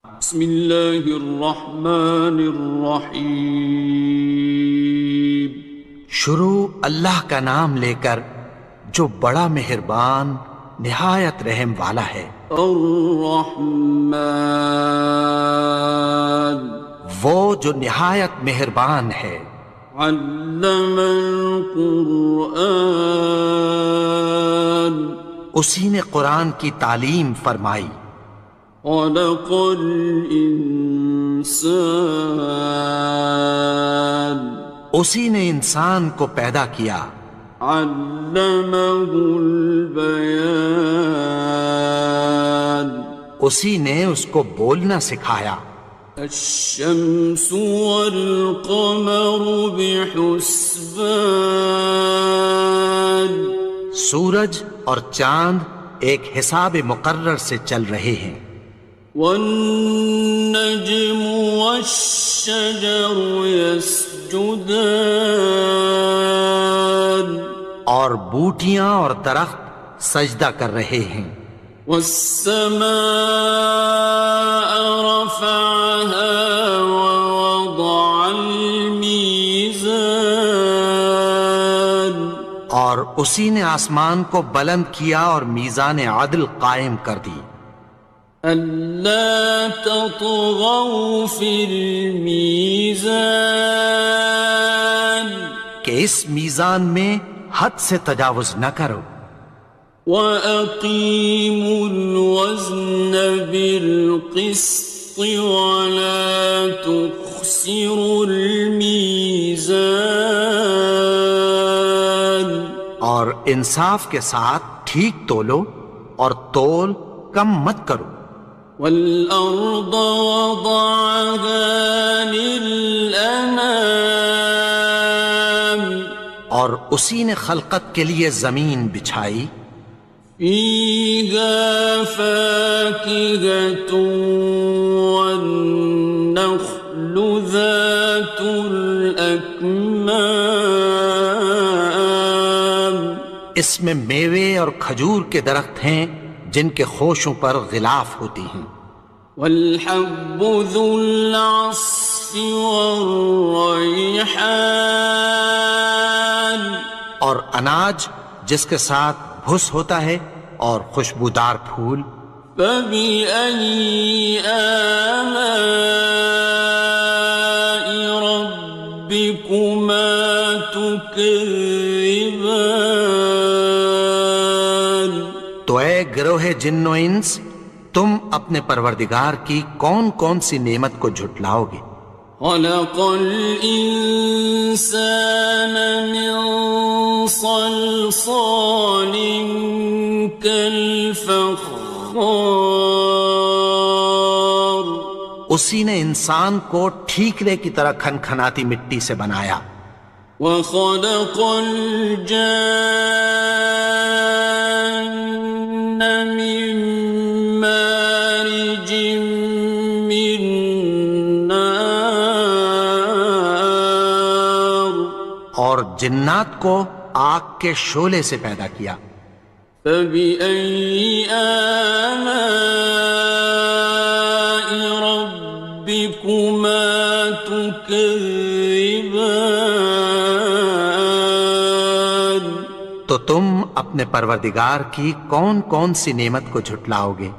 بسم اللہ الرحمن الرحیم۔ شروع اللہ کا نام لے کر جو بڑا مہربان نہایت رحم والا ہے۔ الرحمن، وہ جو نہایت مہربان ہے۔ علم القرآن، اسی نے قرآن کی تعلیم فرمائی۔ خلق الانسان، اسی نے انسان کو پیدا کیا۔ علمہ البیان، اسی نے اس کو بولنا سکھایا۔ الشمس والقمر بحسبان، سورج اور چاند ایک حساب مقرر سے چل رہے ہیں۔ والنجم والشجر يسجدان، اور بوٹیاں اور درخت سجدہ کر رہے ہیں۔ والسماء رفعها ووضع الميزان، اور اسی نے آسمان کو بلند کیا اور میزان عدل قائم کر دی۔ ألا تطغوا في الميزان، کہ اس میزان میں حد سے تجاوز نہ کرو۔ وَأَقِيمُوا الْوَزْنَ بِالْقِسْطِ وَلَا تُخْسِرُوا الْمِيزَانَ، اور انصاف کے ساتھ ٹھیک تولو اور تول کم مت کرو۔ وَالْأَرْضَ وَضَعَهَا لِلْأَنَامِ، اور اسی نے خلقت کے لیے زمین بچھائی۔ فِيهَا فَاكِهَةٌ وَالنَّخْلُ ذَاتُ الْأَكْمَامِ، اس میں میوے اور کھجور کے درخت ہیں جن کے خوشوں پر غلاف ہوتی ہیں۔ وَالْحَبُّ ذُو الْعَصْفِ وَالرَّيْحَانِ، اور اناج جس کے ساتھ بھس ہوتا ہے اور خوشبودار پھول۔ فَبِأَيِّ آلَاءِ رَبِّكُمَا تُكَذِّبَانِ، تو اے گروہ جن و انس، تم اپنے پروردگار کی کون کون سی نعمت کو جھٹلاؤ گے؟ خَلَقَ الْإِنسَانَ مِنْ صَلْصَالٍ كَالْفَخَّارِ، اسی نے انسان کو ٹھیکرے کی طرح کھنکھناتی مٹی سے بنایا۔ وَخَلَقَ الْجَانَّ مِن مَّارِجٍ مِّن نَّارٍ، اور جنات کو آگ کے شعلے سے پیدا کیا۔ فَبِأَيِّ آلَاءِ رَبِّكُمَا تُكَذِّبَانِ، تو تم اپنے پروردگار کی کون کون سی نعمت کو جھٹلاؤ گے؟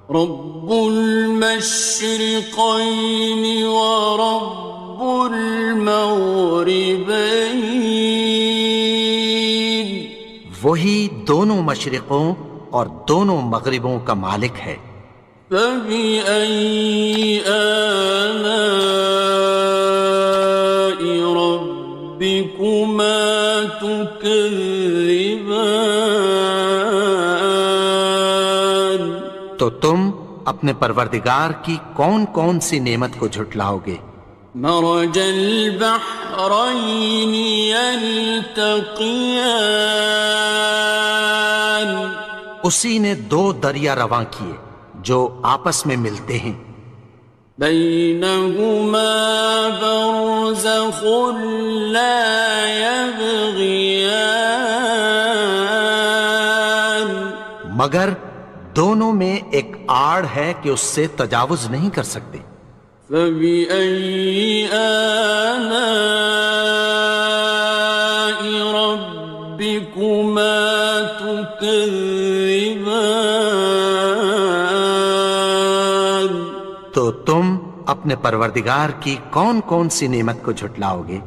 رب المشرقين ورب المغربين، وہی دونوں مشرقوں اور دونوں مغربوں کا مالک ہے۔ فَبِأَيِّ آلَاءِ رَبِّكُمَا تُكَذِّبَانِ، تو تم اپنے پروردگار کی کون کون سی نعمت کو جھٹلاؤ گے؟ مرج البحرين يلتقيان، اسی نے دو دریا رواں کیے جو آپس میں ملتے ہیں۔ بينهما برزخ لا يبغيان، مگر دونوں میں ایک آڑ ہے کہ اس سے تجاوز نہیں کر سکتے۔ فبأي آلاء ربكما تكذبان؟ تو تم اپنے پروردگار کی کون کون سی نعمت کو جھٹلاؤ گے؟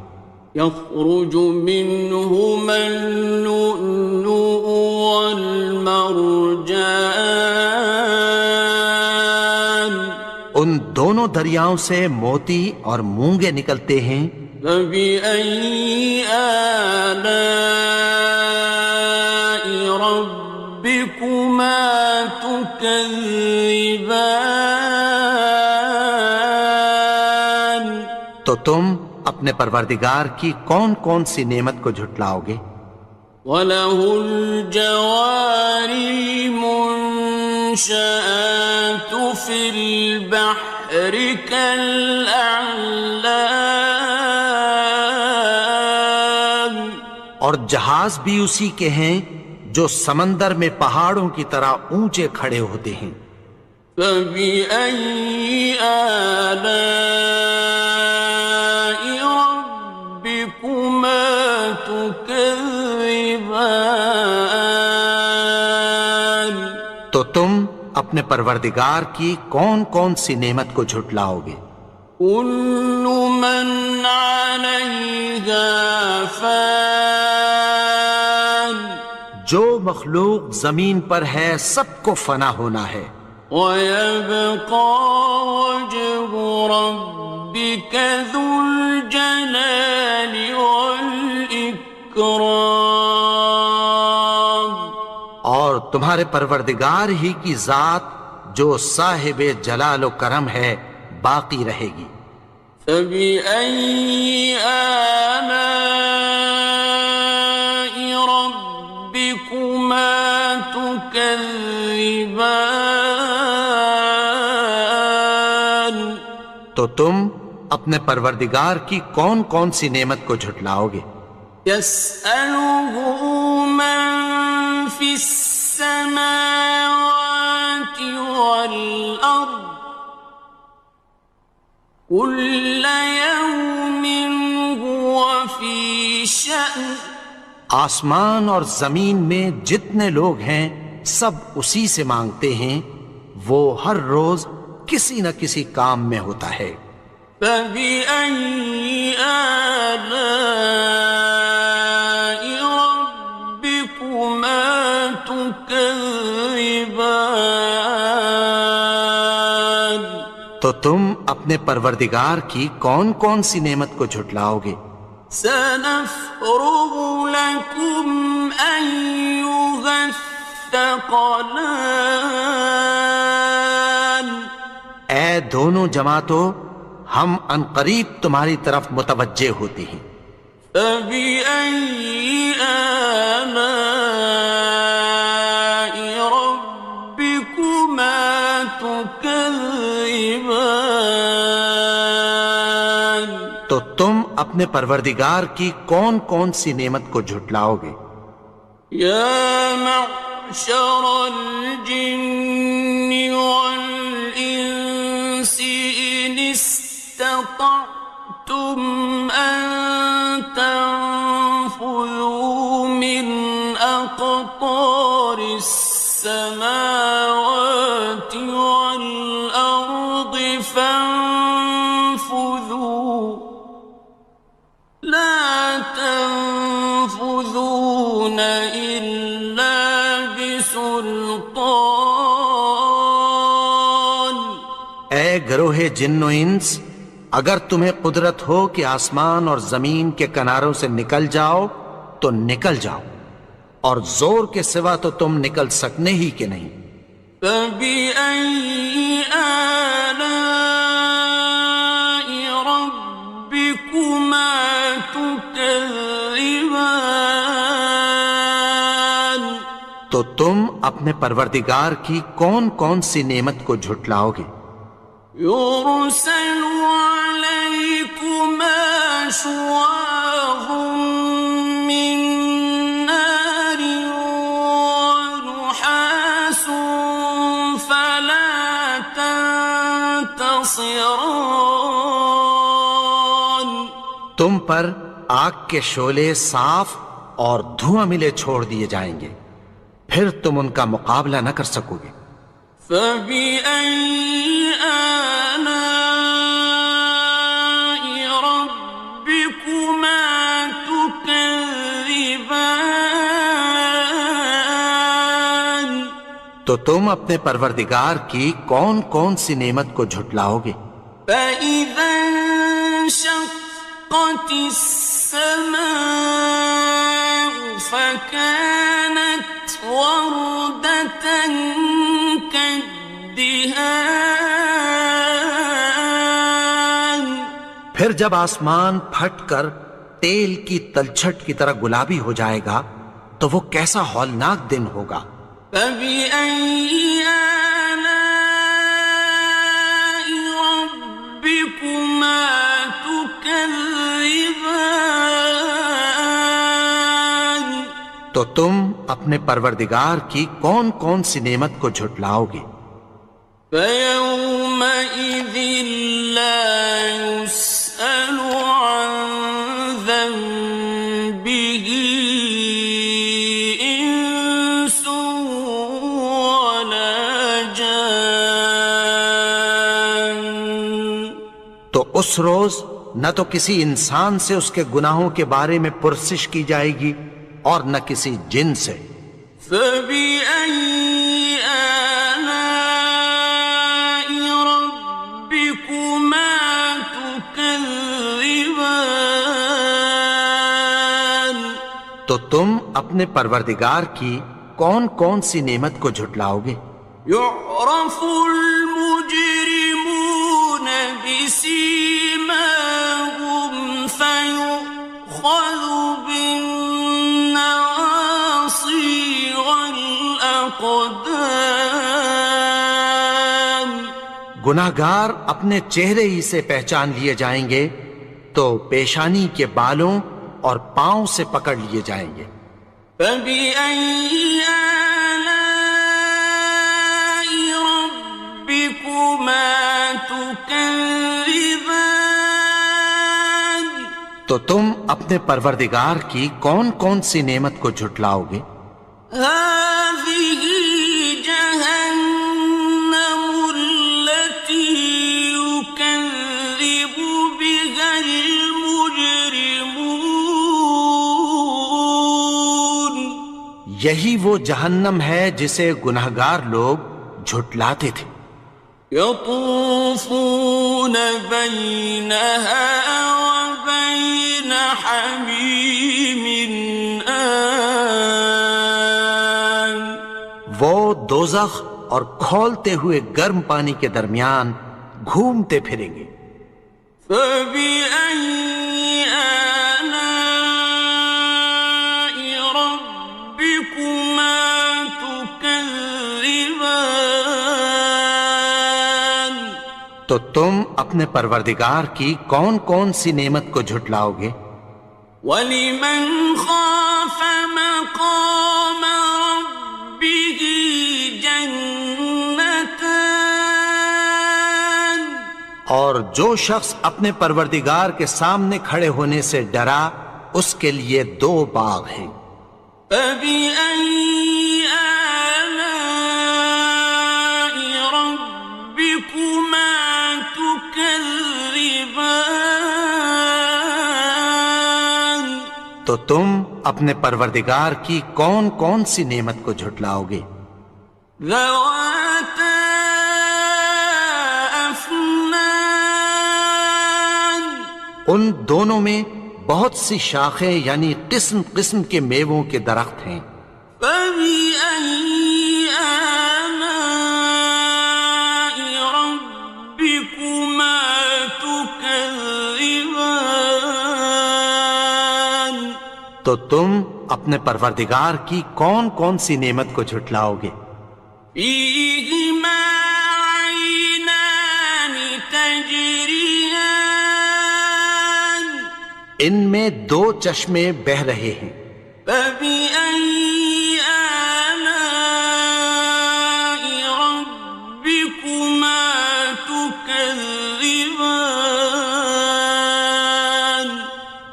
يخرج منهما اللؤلؤ والمرجان ان دونوں دریاؤں سے موتی اور مونگے نکلتے ہیں۔ فبأي آلاء ربكما تكذبان؟ تو تم اپنے پروردگار کی کون کون سی نعمت کو جھٹلاؤ گے؟ وَلَهُ الْجَوَارِ الْمُنشَآتُ فِي الْبَحْرِ كَالْأَعْلَامِ، اور جہاز بھی اسی کے ہیں جو سمندر میں پہاڑوں کی طرح اونچے کھڑے ہوتے ہیں۔ فَبِأَيِّ آلَاءِ رَبِّكُمَا تُكَذِّبَانِ؟ تو تم اپنے پروردگار کی کون کون سی نعمت کو جھٹلاؤ گے؟ كُلُّ مَنْ عَلَيْهَا فَانٍ، جو مخلوق زمین پر ہے سب کو فنا ہونا ہے۔ وَيَبْقَى وَجْهُ رَبِّكَ ذُو الْجَلَالِ وَالْإِكْرَامِ، اور تمہارے پروردگار ہی کی ذات جو صاحب جلال و کرم ہے باقی رہے گی۔ فَبِأَيِّ آلَاءِ رَبِّكُمَا تُكَذِّبَانِ؟ تو تم اپنے پروردگار کی کون کون سی نعمت کو جھٹلاؤ گے؟ يَسْأَلُهُ مَن فِي السَّمَاوَاتِ وَالْأَرْضِ كُلَّ يَوْمٍ هُوَ فِي شَأْنٍ، آسمان اور زمین میں جتنے لوگ ہیں سب اسی سے مانگتے ہیں، وہ ہر روز کسی نہ کسی کام میں ہوتا ہے۔ فَبِأَيِّ آلَاءِ رَبِّكُمَا تُكَذِّبَانِ؟ تو تم اپنے پروردگار کی کون کون سی نعمت کو جھٹلاؤ گے؟ سَنَفْرُغُ لَكُمْ أَيُّهَ الثَّقَلَانِ، اے دونوں جماعتوں، ہم عنقریب تمہاری طرف متوجہ ہوتے ہیں۔ فَبِأَيِّ آلَاءِ رَبِّكُمَا تُكَذِّبَانِ؟ تو تم اپنے پروردگار کی کون کون سی نعمت کو جھٹلاؤ گے؟ يَا مَعْشَرَ الْجِنِّ وَالْإِنسِ إِنِ اسْتَطَعْتُمْ أَن تَنفُذُوا مِنْ أَقْطَارِ السَّمَاوَاتِ وَالْأَرْضِ فَانفُذُوا لَا تَنفُذُونَ إِلَّا بِسُلْطَانٍ۔ اے گروہ جن و انس، اگر تمہیں قدرت ہو کہ آسمان اور زمین کے کناروں سے نکل جاؤ تو نکل جاؤ، اور زور کے سوا تو تم نکل سکنے ہی کے نہیں۔ فَبِأَيِّ آلَاءِ رَبِّكُمَا تُكَذِّبَانِ؟ تو تم اپنے پروردگار کی کون کون سی نعمت کو جھٹلاؤ گے؟ يُرْسَلُ عَلَيْكُمَا شُوَاظٌ مِّن نَّارٍ وَنُحَاسٌ تنتصران تم پر آگ کے شعلے صاف اور دھواں ملے چھوڑ دیے جائیں گے، پھر تم ان کا مقابلہ نہ کر سکو گے۔ فبأي آلاء ربكما تكذبان تو تم اپنے پروردگار کی کون کون سی نعمت کو جھٹلاؤ گے؟ فإذا انشقت السماء فكانت وردة كالدهان پھر جب آسمان پھٹ کر تیل کی تلچھٹ کی طرح گلابی ہو جائے گا تو وہ کیسا ہولناک دن ہوگا۔ فبأي آلاء ربكما تكذبان تو تم اپنے پروردگار کی کون کون سی نعمت کو جھٹلاؤ گے؟ فيومئذ لا يسأل عن ذنبه إنس ولا جان تو اس روز نہ تو کسی انسان سے اس کے گناہوں کے بارے میں پرسش کی جائے گی اور نہ کسی جن سے۔ فبأي آلاء ربكما تكذبان تو تم اپنے پروردگار کی کون کون سی نعمت کو جھٹلاؤ گے؟ يعرف المجرمون بسيماهم فيؤخذ بالنواصي والأقدام گناہگار اپنے چہرے ہی سے پہچان لیے جائیں گے تو پیشانی کے بالوں اور پاؤں سے پکڑ لیے جائیں گے۔ فبأي آلاء ربكما تكذبان تو تم اپنے پروردگار کی کون کون سی نعمت کو جھٹلاؤ گے؟ هذه جهنم التي يكذب بها المجرمون یہی وہ جہنم ہے جسے گناہگار لوگ جھٹلاتے تھے۔ يطوفون بينها وبين حميم آن وہ دوزخ اور کھولتے ہوئے گرم پانی کے درمیان گھومتے پھریں گے۔ فبأي آلاء ربكما تكذبان تو تم اپنے پروردگار کی کون کون سی نعمت کو جھٹلاؤ گے؟ وَلِمَنْ خَافَ مَقَامَ رَبِّهِ جَنَّتَانِ اور جو شخص اپنے پروردگار کے سامنے کھڑے ہونے سے ڈرا اس کے لیے دو باغ ہیں۔ فَبِأَيِّ آلَاءِ رَبِّكُمَا تُكَذِّبَانِ تو تم اپنے پروردگار کی کون کون سی نعمت کو جھٹلاؤ گے؟ ذَوَاتَا أَفْنَانٍ ان دونوں میں بہت سی شاخیں یعنی قسم قسم کے میووں کے درخت ہیں۔ فَبِأَيِّ آلَاءِ رَبِّكُمَا تُكَذِّبَانِ تو تم اپنے پروردگار کی کون کون سی نعمت کو جھٹلاؤ گے؟ فِيهِمَا عَيْنَانِ تَجْرِيَانِ ان میں دو چشمے بہہ رہے ہیں۔ فَبِأَيِّ آلَاءِ رَبِّكُمَا تُكَذِّبَانِ تكذبان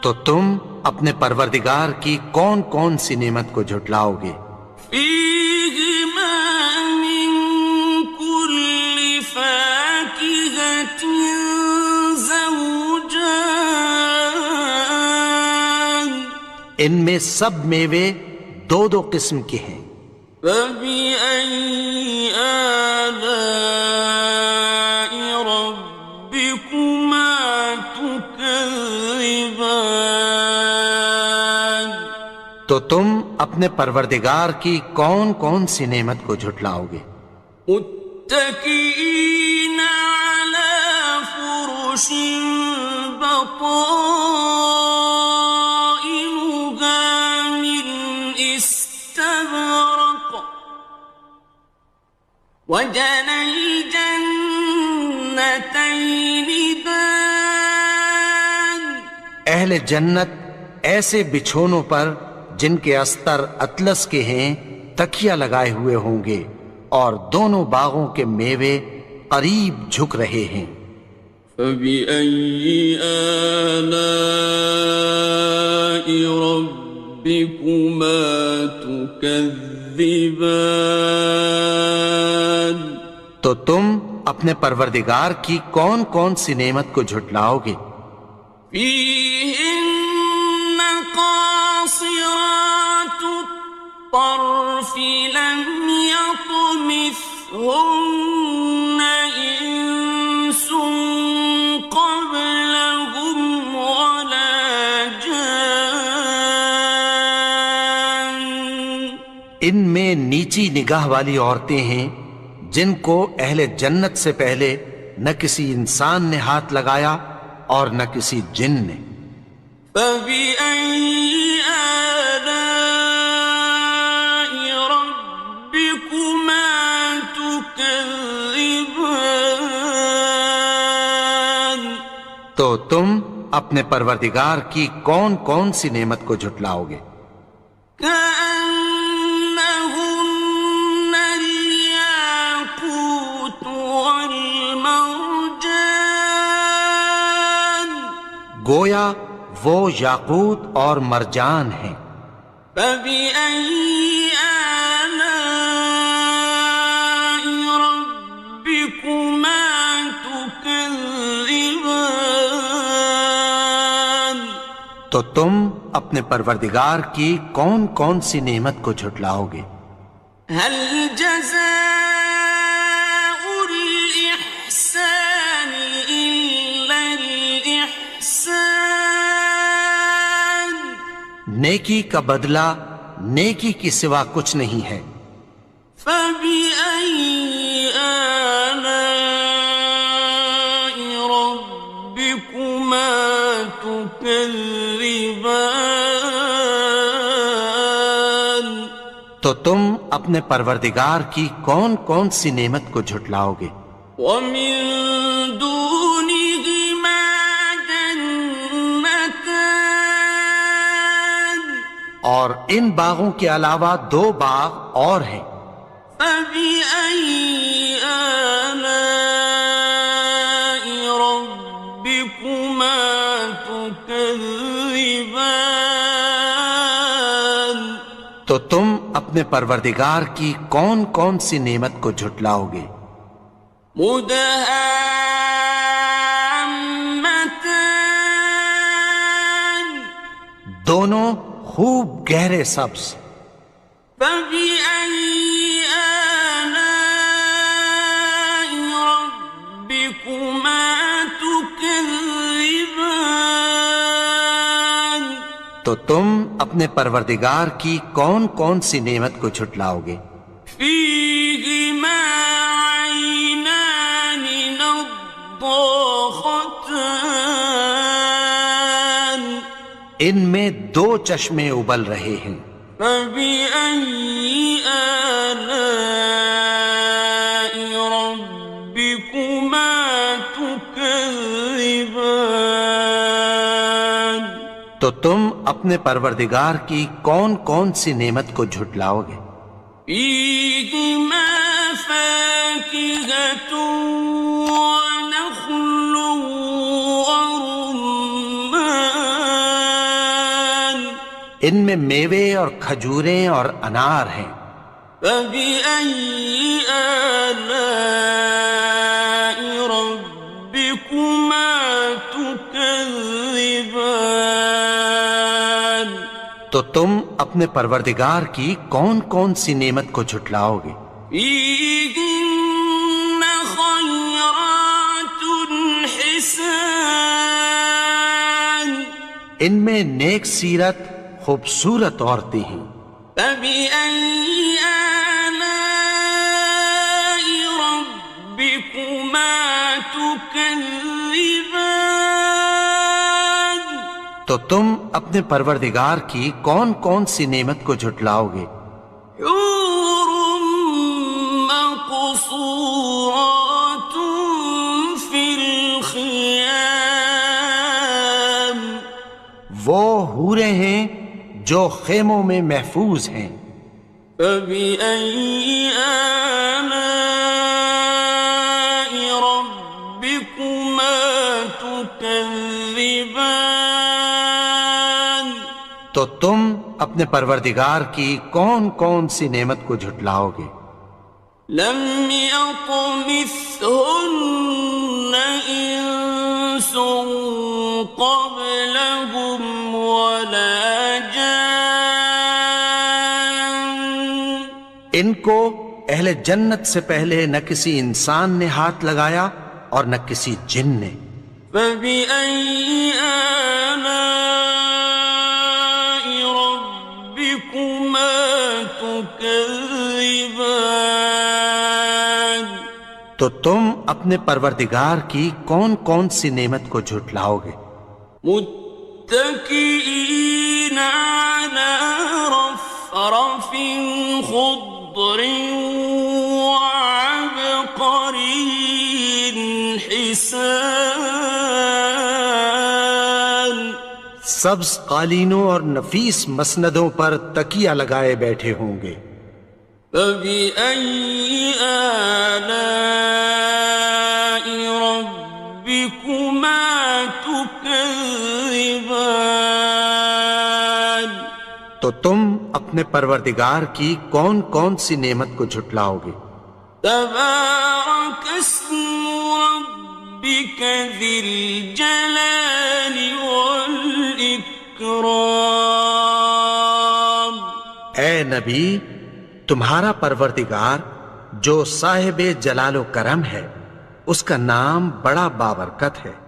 تو تم اپنے پروردگار کی کون کون سی نعمت کو جھٹلاؤ گے؟ فيهما من كل فاكهة زوجان ان میں سب میوے دو دو قسم کے ہیں۔ فبأي آلاء ربكما تكذبان تو تم اپنے پروردگار کی کون کون سی نعمت کو جھٹلاؤ گے؟ متكئين على فرش بطائنها من استبرق وجنى الجنتين دان اہل جنت ایسے بچھونوں پر جن کے استر اطلس کے ہیں تکیہ لگائے ہوئے ہوں گے اور دونوں باغوں کے میوے قریب جھک رہے ہیں۔ فبأي آلاء ربكما تكذبان تو تم اپنے پروردگار کی کون کون سی نعمت کو جھٹلاؤ گے؟ فيهن قاصرات الطرف لم يطمثهن إنس قبلهم ولا جان ان میں نیچی نگاہ والی عورتیں ہیں جن کو اہل جنت سے پہلے نہ کسی انسان نے ہاتھ لگایا اور نہ کسی جن نے۔ فبأي آلاء ربكما تكذبان تو تم اپنے پروردگار کی کون کون سی نعمت کو جھٹلاؤ گے؟ كأنهن الياقوت والمرجان گویا وہ یاقوت اور مرجان ہیں۔ فبأي آلاء ربكما تكذبان تو تم اپنے پروردگار کی کون کون سی نعمت کو جھٹلاؤ گے؟ هل جزاء الإحسان إلا الإحسان نیکی کا بدلہ نیکی کی سوا کچھ نہیں ہے۔ فبأي آلاء ربكما تكذبان تو تم اپنے پروردگار کی کون کون سی نعمت کو جھٹلاؤ گے؟ ومن دونهما جنتان اور ان باغوں کے علاوہ دو باغ اور ہیں۔ فبأي آلاء ربكما تكذبان تو تم اپنے پروردگار کی کون کون سی نعمت کو جھٹلاؤ گے؟ مدهامتان دونوں خوب گہرے سبز۔ فبأي آلاء ربكما تكذبان تو تم اپنے پروردگار کی کون کون سی نعمت کو جھٹلاؤ گے؟ فيهما عينان نضاختان ان میں دو چشمے ابل رہے ہیں۔ فبأي آلاء ربكما تكذبان تو تم اپنے پروردگار کی کون کون سی نعمت کو جھٹلاؤ گے؟ فيهما فاكهة ونخل ان میں میوے اور کھجوریں اور انار ہیں۔ فبأي آلاء ربكما تكذبان؟ تو تم اپنے پروردگار کی کون کون سی نعمت کو جھٹلاؤ گے؟ فيهن خيرات حسان، ان میں نیک سیرت خوبصورت عورتیں ہیں۔ فبأي آلاء ربكما تكذبان؟ تو تم اپنے پروردگار کی کون کون سی نعمت کو جھٹلاؤ گے؟ حور مقصورات في الخيام، وہ حوریں ہیں جو خیموں میں محفوظ ہیں۔ فبأي آلاء ربكما تكذبان؟ تو تم اپنے پروردگار کی کون کون سی نعمت کو جھٹلاؤ گے؟ لم يطمثهن إنس قبلهم ولا جان، ان کو اہل جنت سے پہلے نہ کسی انسان نے ہاتھ لگایا اور نہ کسی جن نے۔ فبأي آلاء ربكما تكذبان؟ تو تم اپنے پروردگار کی کون کون سی نعمت کو جھٹلاؤ گے؟ متكئين على رفرف خضر وعبقري حسان، سبز قالینوں اور نفیس مسندوں پر تکیہ لگائے بیٹھے ہوں گے۔ فبأي آلاء ربكما تكذبان؟ تو تم اپنے پروردگار کی کون کون سی نعمت کو جھٹلاؤ گے؟ تبارك اسم ربك ذي الجلال والإكرام۔ اے نبی، تمہارا پروردگار جو صاحب جلال و کرم ہے، اس کا نام بڑا بابرکت ہے۔